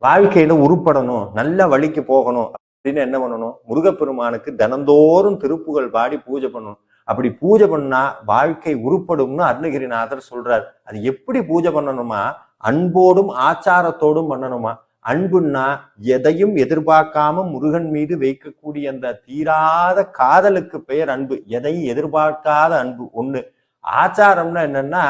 வாழ்க்கையில உருப்படணும், நல்ல வழிக்கு போகணும் அப்படின்னு என்ன பண்ணணும்? முருகப்பெருமானுக்கு தினந்தோறும் திருப்புகழ் பாடி பூஜை பண்ணணும். அப்படி பூஜை பண்ணா வாழ்க்கை உருப்படும்னு அருணகிரிநாதர் சொல்றார். அது எப்படி பூஜை பண்ணணுமா? அன்போடும் ஆச்சாரத்தோடும் பண்ணணுமா? அன்புன்னா எதையும் எதிர்பார்க்காம முருகன் மீது வைக்கக்கூடிய அந்த தீராத காதலுக்கு பெயர் அன்பு. எதையும் எதிர்பார்க்காத அன்பு ஒண்ணு. ஆச்சாரம்னா என்னன்னா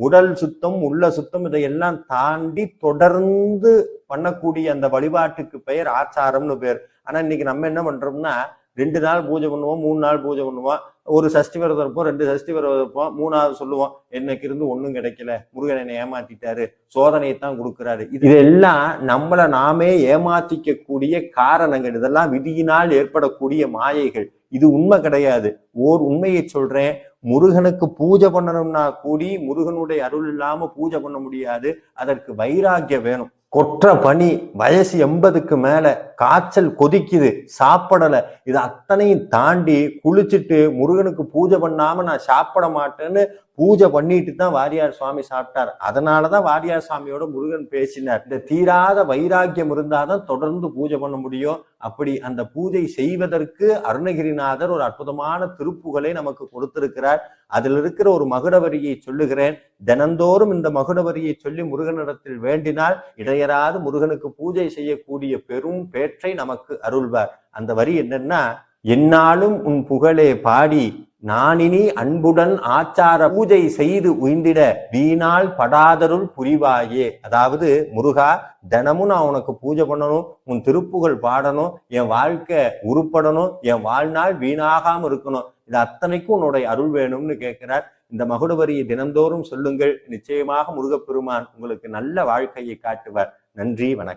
உடல் சுத்தம், உள்ள சுத்தம், இதையெல்லாம் தாண்டி தொடர்ந்து பண்ணக்கூடிய அந்த வழிபாட்டுக்கு பெயர் ஆச்சாரம்னு பேர். ஆனா இன்னைக்கு நம்ம என்ன பண்றோம்னா 2 நாள் பூஜை பண்ணுவோம், 3 நாள் பூஜை பண்ணுவோம், ஒரு சஷ்டி விரதம் இருப்போம், 2 சஷ்டி விரதம் இருப்போம், 3வது சொல்லுவோம் எனக்கு இருந்து ஒண்ணும் கிடைக்கல, முருகன் என்னை ஏமாத்திட்டாரு, சோதனையைத்தான் கொடுக்குறாரு. இதெல்லாம் நம்மளை நாமே ஏமாத்திக்க கூடிய காரணங்கள். இதெல்லாம் விதியினால் ஏற்படக்கூடிய மாயைகள். இது உண்மை கிடையாது. ஓர் உண்மையை சொல்றேன், முருகனுக்கு பூஜை பண்ணணும்னா கூடி முருகனுடைய அருள் இல்லாம பூஜை பண்ண முடியாது. அதற்கு வைராக்கியம் வேணும். கொற்ற பனி, வயசு 80க்கு மேல, காய்ச்சல் கொதிக்குது, சாப்பிடல, இது அத்தனையும் தாண்டி குளிச்சுட்டு முருகனுக்கு பூஜை பண்ணாம நான் சாப்பிட மாட்டேன்னு பூஜை பண்ணிட்டு தான் வாரியார் சுவாமி சாப்பிட்டார். அதனாலதான் வாரியார் சுவாமியோட முருகன் பேசினார். இந்த தீராத வைராக்கியம் இருந்தாதான் தொடர்ந்து பூஜை பண்ண முடியும். அப்படி அந்த பூஜை செய்வதற்கு அருணகிரிநாதர் ஒரு அற்புதமான திருப்புகளை நமக்கு கொடுத்திருக்கிறார். அதில் இருக்கிற ஒரு மகுடவரியை சொல்லுகிறேன். தினந்தோறும் இந்த மகுடவரியை சொல்லி முருகனிடத்தில் வேண்டினால் இடையராது முருகனுக்கு பூஜை செய்யக்கூடிய பெரும் பேற்றை நமக்கு அருள்வார். அந்த வரி என்னன்னா, என்னாலும் உன் புகழே பாடி நானினி அன்புடன் ஆச்சார பூஜை செய்து உய்ந்திட வீணால் படாதருள் புரிவாயே. அதாவது முருகா, தினமும் நான் உனக்கு பூஜை பண்ணணும், உன் திருப்புகழ் பாடணும், என் வாழ்க்கை உருப்படணும், என் வாழ்நாள் வீணாகாம இருக்கணும், இது அத்தனைக்கும் உன்னுடைய அருள் வேணும்னு கேட்கிறார். இந்த மகுடவரியை தினந்தோறும் சொல்லுங்கள். நிச்சயமாக முருகப்பெருமான் உங்களுக்கு நல்ல வாழ்க்கையை காட்டுவார். நன்றி, வணக்கம்.